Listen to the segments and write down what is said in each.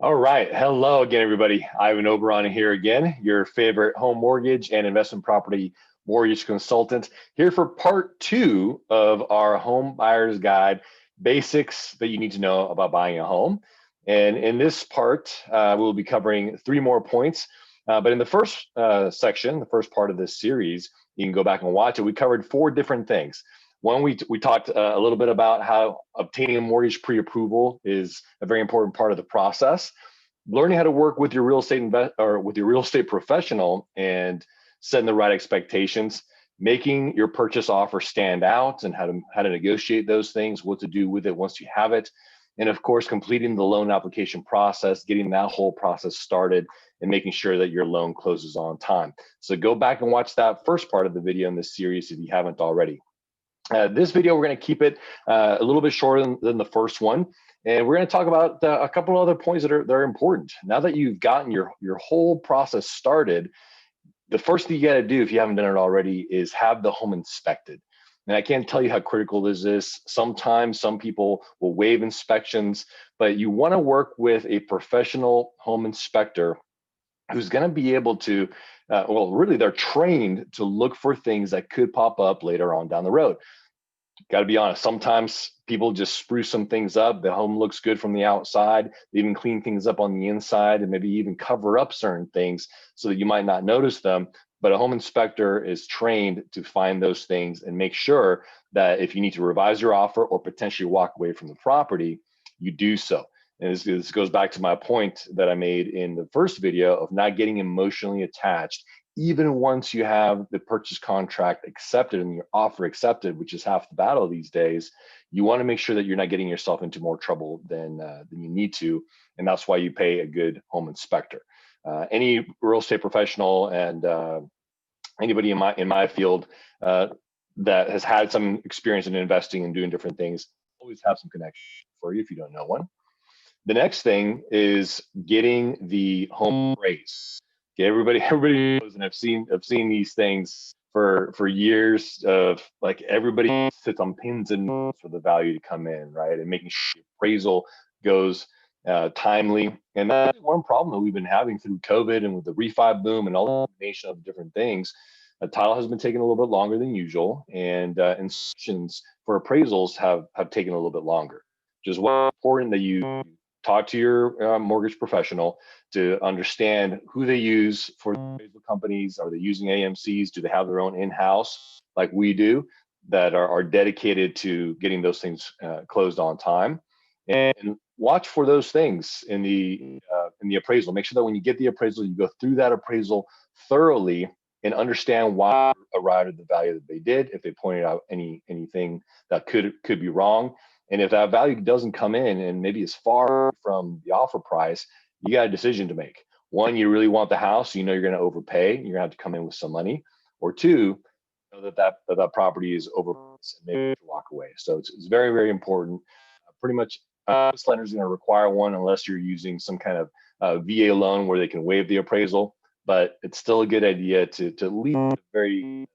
All right. Hello again, everybody. Ivan Oberon here again, your favorite home mortgage and investment property mortgage consultant, here for part two of our home buyer's guide, basics that you need to know about buying a home. And in this part, we'll be covering three more points. But in the first section, the first part of this series, you can go back and watch it. We covered four different things. One, we talked a little bit about how obtaining a mortgage pre-approval is a very important part of the process. Learning how to work with your real estate with your real estate professional and setting the right expectations, making your purchase offer stand out, and how to negotiate those things, what to do with it once you have it, and of course completing the loan application process, getting that whole process started, and making sure that your loan closes on time. So go back and watch that first part of the video in this series if you haven't already. This video, we're going to keep it a little bit shorter than the first one. And we're going to talk about a couple of other points that are important. Now that you've gotten your whole process started, the first thing you got to do, if you haven't done it already, is have the home inspected. And I can't tell you how critical this is. Sometimes some people will waive inspections, but you want to work with a professional home inspector who's going to be able to, well, really, they're trained to look for things that could pop up later on down the road. Got to be honest, sometimes people just spruce some things up. The home looks good from the outside. They even clean things up on the inside and maybe even cover up certain things so that you might not notice them. But a home inspector is trained to find those things and make sure that if you need to revise your offer or potentially walk away from the property, you do so. And this goes back to my point that I made in the first video of not getting emotionally attached. Even once you have the purchase contract accepted and your offer accepted, which is half the battle these days, you want to make sure that you're not getting yourself into more trouble than you need to. And that's why you pay a good home inspector. Any real estate professional and anybody in my field that has had some experience in investing and doing different things always have some connection for you if you don't know one. The next thing is getting the home appraised. Okay, everybody knows, and I've seen these things for years of like everybody sits on pins and needles for the value to come in, right? And making sure the appraisal goes timely. And that's one problem that we've been having through COVID and with the refi boom and all the combination of different things. The title has been taking a little bit longer than usual, and instructions for appraisals have taken a little bit longer. Which is why it's important that you talk to your mortgage professional to understand who they use for the appraisal companies. Are they using AMCs? Do they have their own in-house like we do that are dedicated to getting those things closed on time? And watch for those things in the appraisal. Make sure that when you get the appraisal, you go through that appraisal thoroughly and understand why they arrived at the value that they did. If they pointed out anything that could be wrong, and if that value doesn't come in and maybe it's far from the offer price, you got a decision to make. One, you really want the house, you know you're going to overpay, you're going to have to come in with some money. Or two, you know that property is overpriced and maybe you walk away. So it's very, very important. Pretty much most lenders are going to require one unless you're using some kind of VA loan where they can waive the appraisal. But it's still a good idea to leave a very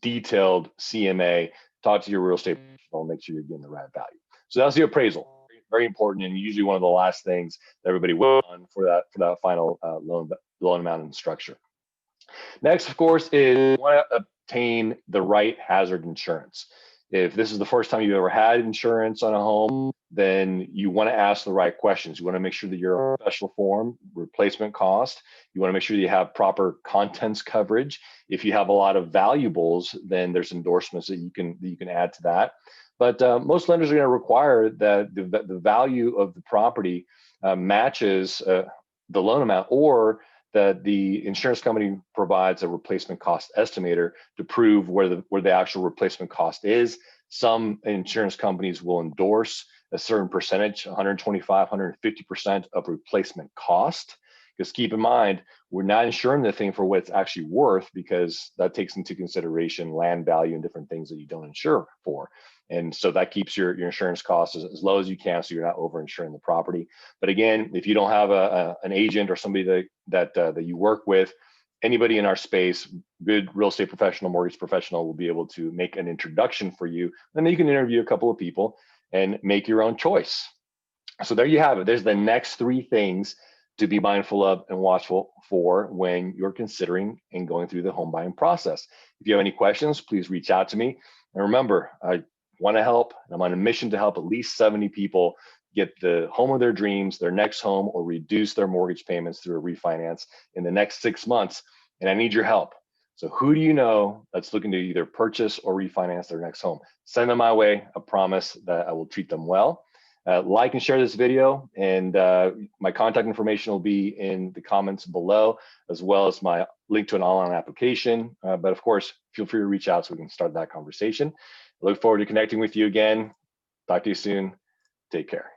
detailed CMA, talk to your real estate professional, make sure you're getting the right value. So that's the appraisal. Very important, and usually one of the last things that everybody will on for that final loan amount and structure. Next, of course, is you want to obtain the right hazard insurance. If this is the first time you've ever had insurance on a home, then you want to ask the right questions. You want to make sure that you're on special form, replacement cost. You want to make sure that you have proper contents coverage. If you have a lot of valuables, then there's endorsements that you can add to that. But most lenders are going to require that the value of the property matches the loan amount, or that the insurance company provides a replacement cost estimator to prove where the actual replacement cost is. Some insurance companies will endorse a certain percentage, 125, 150% of replacement cost. Because keep in mind, we're not insuring the thing for what it's actually worth, because that takes into consideration land value and different things that you don't insure for. And so that keeps your insurance costs as low as you can, so you're not over insuring the property. But again, if you don't have an agent or somebody that you work with, anybody in our space, good real estate professional, mortgage professional, will be able to make an introduction for you. And then you can interview a couple of people and make your own choice. So there you have it. There's the next 3 things to be mindful of and watchful for when you're considering and going through the home buying process. If you have any questions, please reach out to me. And remember, I want to help. I'm on a mission to help at least 70 people get the home of their dreams, their next home, or reduce their mortgage payments through a refinance in the next 6 months. And I need your help. So who do you know that's looking to either purchase or refinance their next home? Send them my way. I promise that I will treat them well. Like and share this video, and my contact information will be in the comments below, as well as my link to an online application. But of course, feel free to reach out so we can start that conversation. I look forward to connecting with you again. Talk to you soon. Take care.